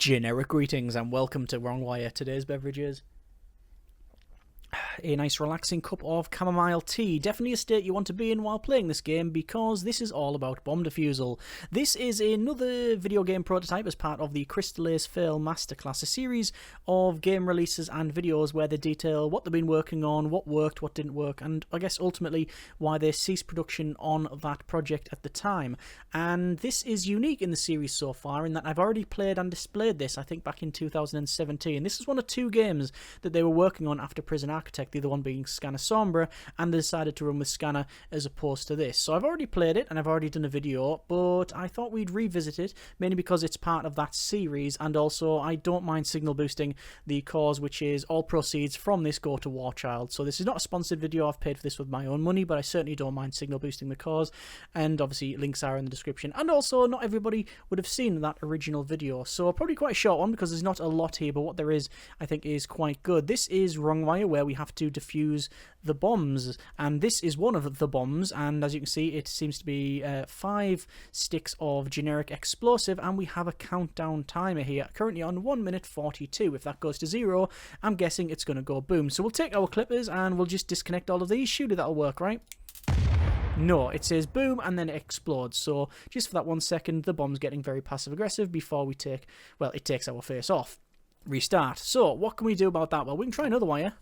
Generic greetings and welcome to Wrong Wire. Today's beverage is a nice relaxing cup of chamomile tea. Definitely a state you want to be in while playing this game because this is all about bomb defusal. This is another video game prototype as part of the Crystal Ace Fail Masterclass, a series of game releases and videos where they detail what they've been working on, what worked, what didn't work, and I guess ultimately why they ceased production on that project at the time. And this is unique in the series so far in that I've already played and displayed this, I think back in 2017. This is one of two games that they were working on after Prison Architect, the other one being Scanner Sombra, and they decided to run with Scanner as opposed to this. So I've already played it and I've already done a video, but I thought we'd revisit it, mainly because it's part of that series, and also I don't mind signal boosting the cause, which is all proceeds from this go to War Child. So this is not a sponsored video, I've paid for this with my own money, but I certainly don't mind signal boosting the cause, and obviously links are in the description. And also, not everybody would have seen that original video, so probably quite a short one because there's not a lot here, but what there is I think is quite good. This is Wrong Wire, where we have to defuse the bombs, and this is one of the bombs, and as you can see it seems to be 5 sticks of generic explosive, and we have a countdown timer here currently on 1 minute 42. If that goes to 0, I'm guessing it's going to go boom. So we'll take our clippers and we'll just disconnect all of these. Surely that'll work, right? No, it says boom and then it explodes. So just for that 1 second, the bomb's getting very passive aggressive before we take, well, it takes our face off. Restart. So what can we do about that? Well, we can try another wire.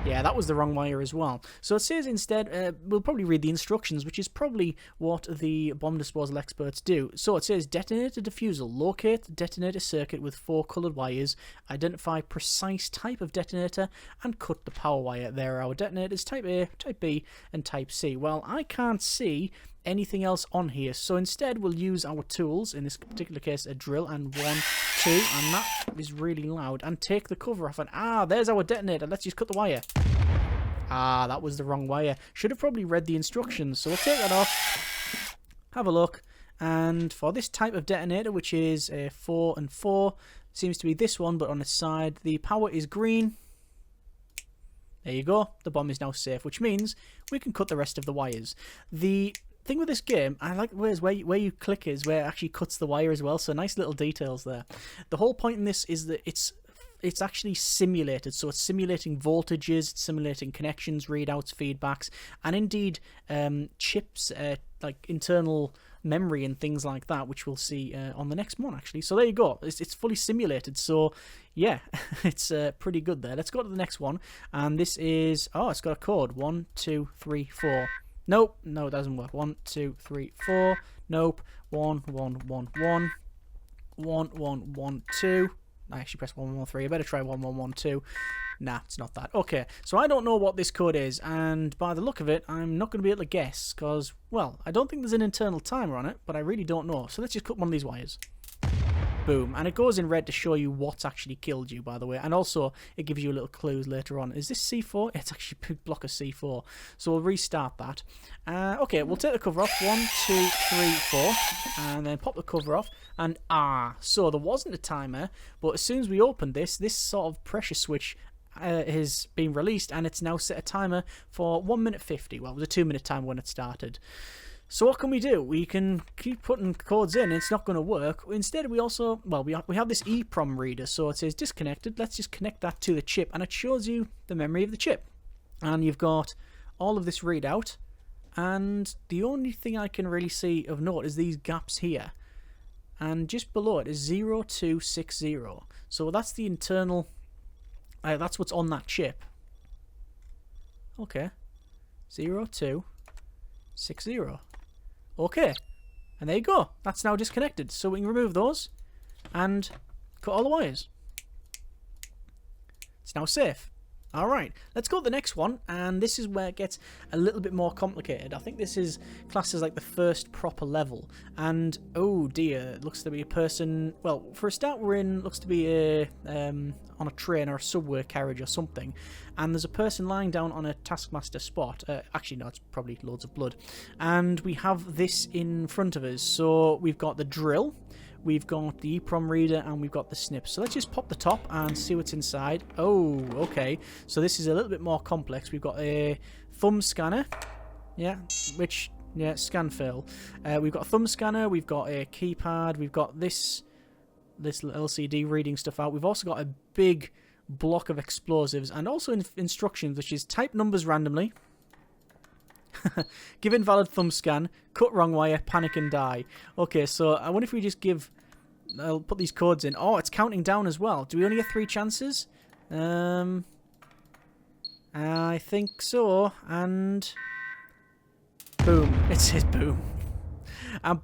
Yeah, that was the wrong wire as well. So it says instead, we'll probably read the instructions, which is probably what the bomb disposal experts do. So it says detonator diffusal. Locate detonator circuit with 4 coloured wires. Identify precise type of detonator and cut the power wire. There are our detonators, type A, type B and type C. Well, I can't see anything else on here, so instead we'll use our tools, in this particular case a drill, and 1, 2, and that is really loud, and take the cover off, and there's our detonator. Let's just cut the wire. That was the wrong wire. Should have probably read the instructions, so we'll take that off, have a look, and for this type of detonator, which is 4 and 4, seems to be this one, but on its side, the power is green. There you go, the bomb is now safe, which means we can cut the rest of the wires. The thing with this game, I like where you click is where it actually cuts the wire as well, so nice little details there. The whole point in this is that it's actually simulated, so it's simulating voltages, it's simulating connections, readouts, feedbacks, and indeed chips, like internal memory and things like that, which we'll see on the next one actually. So there you go, it's fully simulated, so yeah, it's pretty good there. Let's go to the next one, and this is, it's got a code, 1, 2, 3, 4. Nope, no, it doesn't work. 1, 2, 3, 4. Nope. 1, 1, 1, 1. 1, 1, 1, 2. I actually pressed 1, 1, 3. I better try 1, 1, 1, 2. Nah, it's not that. Okay, so I don't know what this code is, and by the look of it, I'm not going to be able to guess, because, well, I don't think there's an internal timer on it, but I really don't know. So let's just cut one of these wires. Boom, and it goes in red to show you what's actually killed you, by the way, and also it gives you a little clues later on. Is this C4? It's actually a big block of C4, so we'll restart that. Okay, we'll take the cover off. 1, 2, 3, 4, and then pop the cover off, and so there wasn't a timer, but as soon as we opened this sort of pressure switch has been released, and it's now set a timer for 1 minute 50. Well, it was a 2-minute timer when it started. So what can we do? We can keep putting codes in, it's not going to work. Instead, we also, well, we have this EEPROM reader, so it says disconnected. Let's just connect that to the chip, and it shows you the memory of the chip. And you've got all of this readout, and the only thing I can really see of note is these gaps here. And just below it is 0260. So that's the internal, that's what's on that chip. Okay, 0260. Okay, and there you go. That's now disconnected. So we can remove those and cut all the wires. It's now safe. Alright, let's go to the next one, and this is where it gets a little bit more complicated. I think this is classed as like the first proper level, and oh dear, it looks to be a person, well, for a start we're in, looks to be on a train or a subway carriage or something, and there's a person lying down on a Taskmaster spot. Actually no, it's probably loads of blood, and we have this in front of us. So we've got the drill, we've got the EEPROM reader, and we've got the snip. So let's just pop the top and see what's inside. Oh, okay. So this is a little bit more complex. We've got a thumb scanner, yeah, which, yeah, scan fail. We've got a thumb scanner, we've got a keypad, we've got this this LCD reading stuff out. We've also got a big block of explosives and also instructions, which is type numbers randomly, give invalid thumb scan, cut wrong wire, panic and die. Okay, so I wonder if we just give... I'll put these codes in. Oh, it's counting down as well. Do we only get 3 chances? I think so. And... boom. It says boom.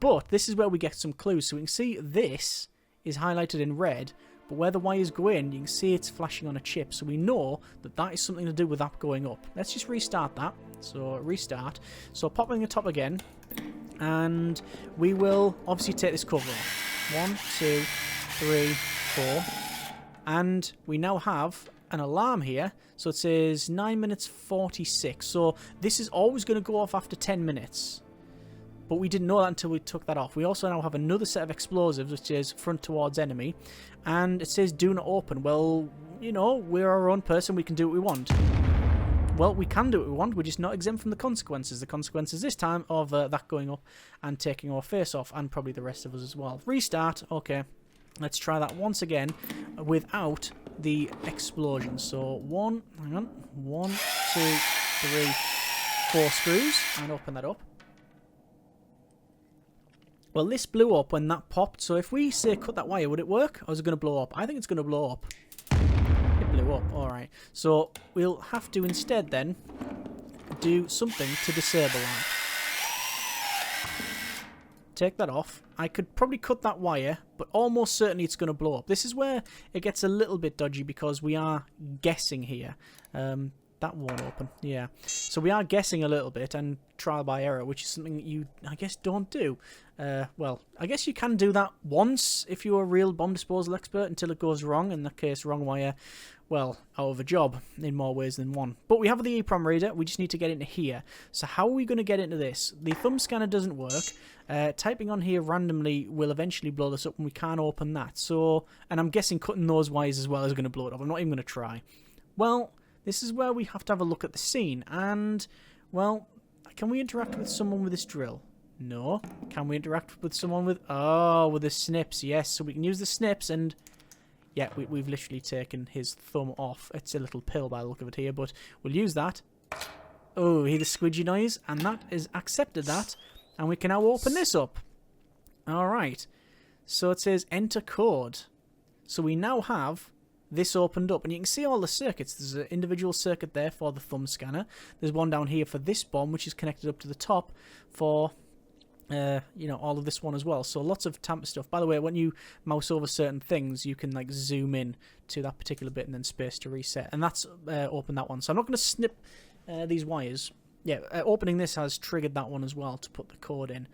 But this is where we get some clues. So we can see this is highlighted in red, but where the wires go in, you can see it's flashing on a chip. So we know that that is something to do with that going up. Let's just restart that. So restart. So popping the top again, and we will obviously take this cover off. 1, 2, 3, 4, and we now have an alarm here. So it says 9 minutes 46. So this is always going to go off after 10 minutes. But we didn't know that until we took that off. We also now have another set of explosives, which is front towards enemy. And it says do not open. Well, you know, we're our own person. We can do what we want. Well, we can do what we want. We're just not exempt from the consequences. The consequences this time of that going up and taking our face off. And probably the rest of us as well. Restart. Okay. Let's try that once again without the explosion. So hang on. 1, 2, 3, 4 screws. And open that up. Well, this blew up when that popped, so if we say cut that wire, would it work? Or is it going to blow up? I think it's going to blow up. It blew up, alright. So we'll have to instead then do something to disable that. Take that off. I could probably cut that wire, but almost certainly it's going to blow up. This is where it gets a little bit dodgy because we are guessing here. That won't open, yeah. So we are guessing a little bit and trial by error, which is something that you, I guess, don't do. Well, I guess you can do that once if you're a real bomb disposal expert until it goes wrong. In that case, wrong wire, well, out of a job in more ways than one. But we have the EEPROM reader. We just need to get into here. So how are we going to get into this? The thumb scanner doesn't work. Typing on here randomly will eventually blow this up and we can't open that. So, and I'm guessing cutting those wires as well is going to blow it up. I'm not even going to try. Well... this is where we have to have a look at the scene, and, well, can we interact with someone with this drill? No. Can we interact with someone with... oh, with the snips, yes. So we can use the snips, and, yeah, we've literally taken his thumb off. It's a little pill by the look of it here, but we'll use that. Oh, hear the squidgy noise, and that is accepted that, and we can now open this up. Alright. So it says enter code. So we now have... this opened up, and you can see all the circuits. There's an individual circuit there for the thumb scanner. There's one down here for this bomb, which is connected up to the top for, you know, all of this one as well. So lots of tamper stuff. By the way, when you mouse over certain things, you can like zoom in to that particular bit and then space to reset. And that's opened that one. So I'm not going to snip these wires. Yeah, opening this has triggered that one as well to put the code in.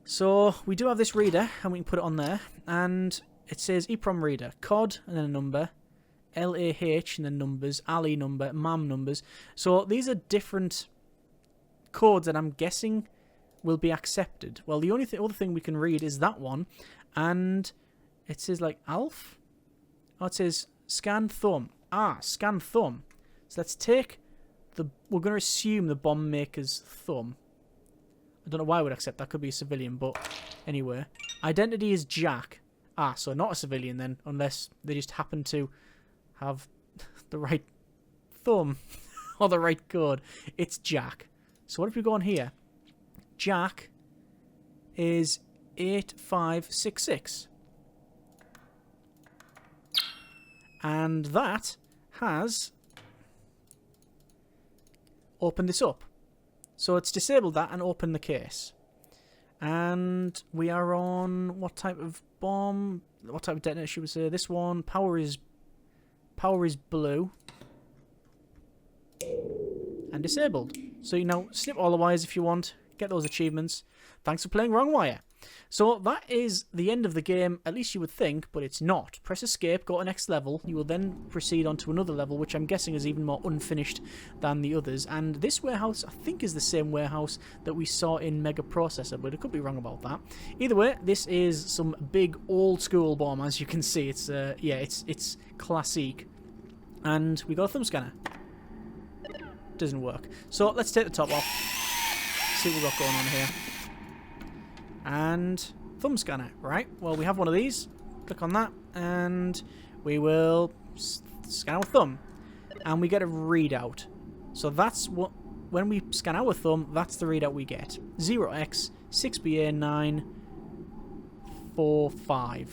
So we do have this reader, and we can put it on there, and... it says EEPROM reader, COD and then a number, LAH and then numbers, ALI number, MAM numbers. So these are different codes that I'm guessing will be accepted. Well, the only other thing we can read is that one, and it says like ALF. Oh, it says scan thumb. Ah, scan thumb. So let's take the... we're going to assume the bomb maker's thumb. I don't know why I would accept that. Could be a civilian, but anyway. Identity is Jack. Ah, so not a civilian then, unless they just happen to have the right thumb or the right code. It's Jack. So what if we go on here? Jack is 8566. And that has opened this up. So it's disabled that and opened the case. And we are on what type of bomb? What type of detonator should we say? This one, power is blue. And disabled. So you now snip all the wires if you want. Get those achievements. Thanks for playing Wrong Wire. So that is the end of the game, at least you would think, but it's not. Press escape, go to next level. You will then proceed on to another level, which I'm guessing is even more unfinished than the others. And this warehouse, I think, is the same warehouse that we saw in Mega Processor, but I could be wrong about that. Either way, this is some big old-school bomb, as you can see. It's, yeah, it's classic. And we got a thumb scanner. Doesn't work. So let's take the top off. See what we've got going on here. And thumb scanner, right? Well, we have one of these. Click on that, and we will scan our thumb, and we get a readout. So that's what, when we scan our thumb, that's the readout we get. 0x6BA945.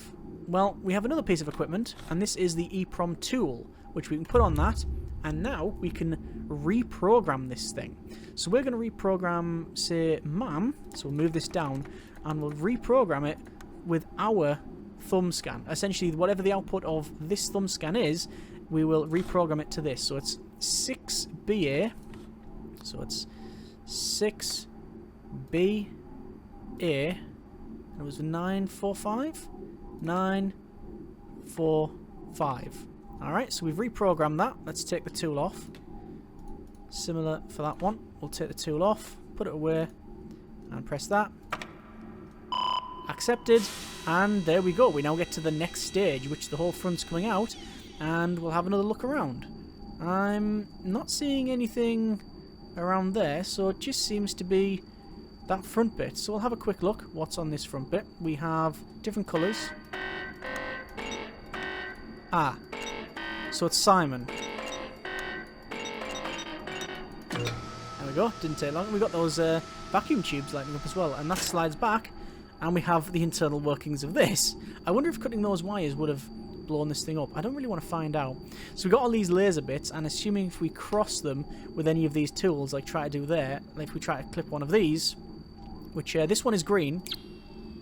Well, we have another piece of equipment, and this is the EEPROM tool, which we can put on that, and now we can reprogram this thing. So we're going to reprogram, say, MAM, so we'll move this down, and we'll reprogram it with our thumb scan. Essentially, whatever the output of this thumb scan is, we will reprogram it to this. So it's 6BA, so it's 6BA, and it was 945? 945. Alright, so we've reprogrammed that. Let's take the tool off. Similar for that one. We'll take the tool off, put it away, and press that. Accepted, and there we go. We now get to the next stage, which the whole front's coming out, and we'll have another look around. I'm not seeing anything around there, so it just seems to be that front bit. So we'll have a quick look what's on this front bit. We have different colours. Ah, so it's Simon. There we go, didn't take long. We got those vacuum tubes lighting up as well, and that slides back, and we have the internal workings of this. I wonder if cutting those wires would have blown this thing up. I don't really want to find out. So we've got all these laser bits, and assuming if we cross them with any of these tools, like try to do there, like if we try to clip one of these, which this one is green.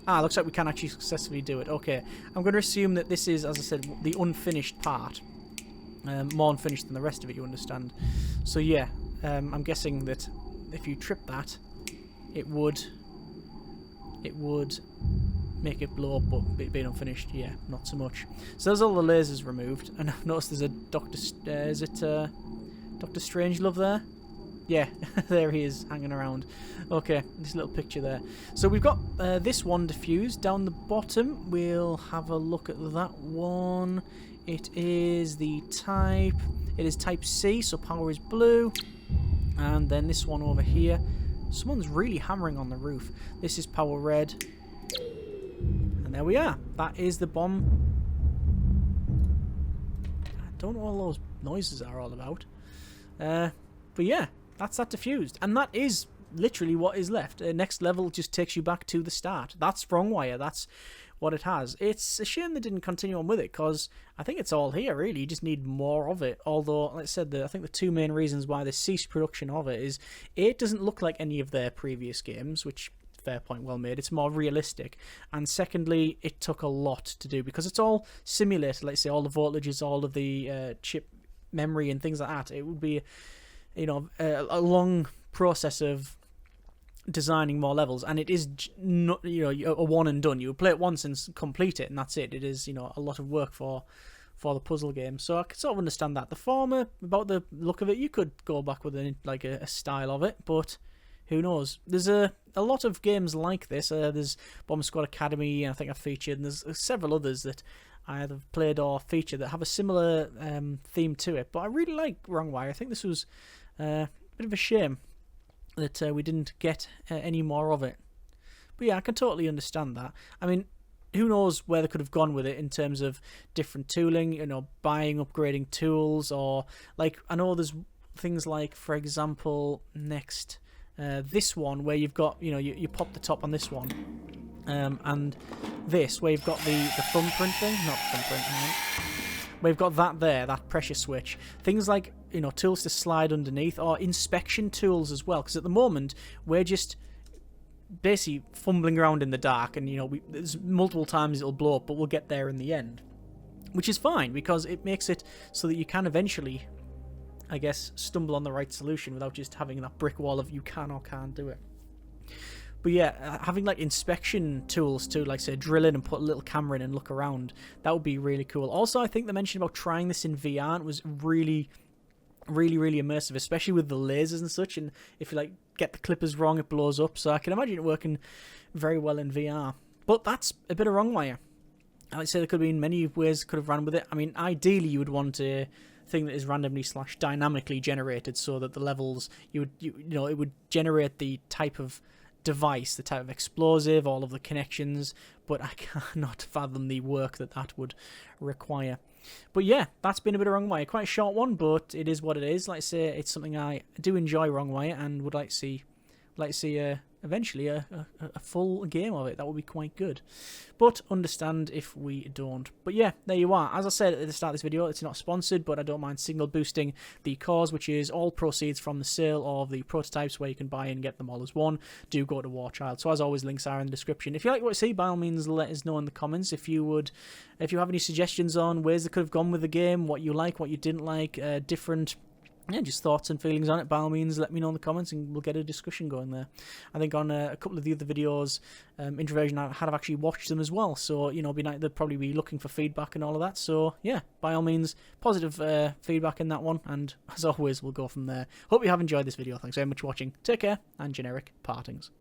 Ah, looks like we can actually successfully do it. Okay, I'm going to assume that this is, as I said, the unfinished part. More unfinished than the rest of it, you understand. So yeah, I'm guessing that if you trip that, it would make it blow up, but it being unfinished, yeah, not so much. So there's all the lasers removed, and I've noticed there's a Dr. Strangelove there? Yeah, there he is, hanging around. Okay, this little picture there. So we've got this one diffused down the bottom. We'll have a look at that one. It is the type... It is type C, so power is blue. And then this one over here. Someone's really hammering on the roof. This is power red. And there we are. That is the bomb. I don't know what all those noises are all about. But yeah. That's that diffused. And that is literally what is left. Next level just takes you back to the start. That's Wrongwire. That's what it has. It's a shame they didn't continue on with it, because I think it's all here, really. You just need more of it. Although, like I said, I think the two main reasons why they ceased production of it is, A, it doesn't look like any of their previous games, which, fair point, well made. It's more realistic. And secondly, it took a lot to do, because it's all simulated. Like I say, all the voltages, all of the chip memory and things like that. It would be... you know, a long process of designing more levels, and it is not, you know, a one and done. You would play it once and complete it, and that's it. It is, you know, a lot of work for the puzzle game. So I can sort of understand that. The former, about the look of it, you could go back with a style of it, but who knows? There's a lot of games like this. There's Bomb Squad Academy, I think I featured, and there's several others that I either played or featured that have a similar theme to it. But I really like Wrongwire. I think this was a bit of a shame that we didn't get any more of it. But yeah, I can totally understand that. I mean, who knows where they could have gone with it in terms of different tooling, you know, buying, upgrading tools, or like, I know there's things like, for example, next, this one where you've got, you know, you pop the top on this one, and this, where you've got the thumbprint thing, not thumbprint, we've got that there, that pressure switch. Things like, you know, tools to slide underneath, or inspection tools as well, because at the moment we're just basically fumbling around in the dark, and, you know, there's multiple times it'll blow up, but we'll get there in the end, which is fine, because it makes it so that you can eventually, I guess, stumble on the right solution without just having that brick wall of you can or can't do it. But yeah, having like inspection tools to, like, say, drill in and put a little camera in and look around, that would be really cool. Also, I think they mentioned about trying this in VR, and it was really immersive, especially with the lasers and such, and if you, like, get the clippers wrong, it blows up, so I can imagine it working very well in VR. But that's a bit of Wrongwire. I'd say there could have been many ways could have run with it. I mean, ideally you would want a thing that is randomly / dynamically generated, so that the levels, you know, it would generate the type of device, the type of explosive, all of the connections, but I cannot fathom the work that that would require. But yeah, that's been a bit of Wrong Wire. Quite a short one, but it is what it is. Like I say, it's something I do enjoy, Wrong Wire, and would like to see eventually a full game of it. That would be quite good. But understand if we don't. But yeah, there you are. As I said at the start of this video, it's not sponsored, but I don't mind signal boosting the cause, which is all proceeds from the sale of the prototypes where you can buy and get them all as one. Do go to War Child. So as always, links are in the description. If you like what you see, by all means, let us know in the comments. If you have any suggestions on ways they could have gone with the game, what you like, what you didn't like, just thoughts and feelings on it, by all means, let me know in the comments and we'll get a discussion going there. I think on a couple of the other videos, Introversion, I have actually watched them as well, so, they'll probably be looking for feedback and all of that, so, yeah, by all means, positive feedback in that one, and as always, we'll go from there. Hope you have enjoyed this video. Thanks very much for watching. Take care, and generic partings.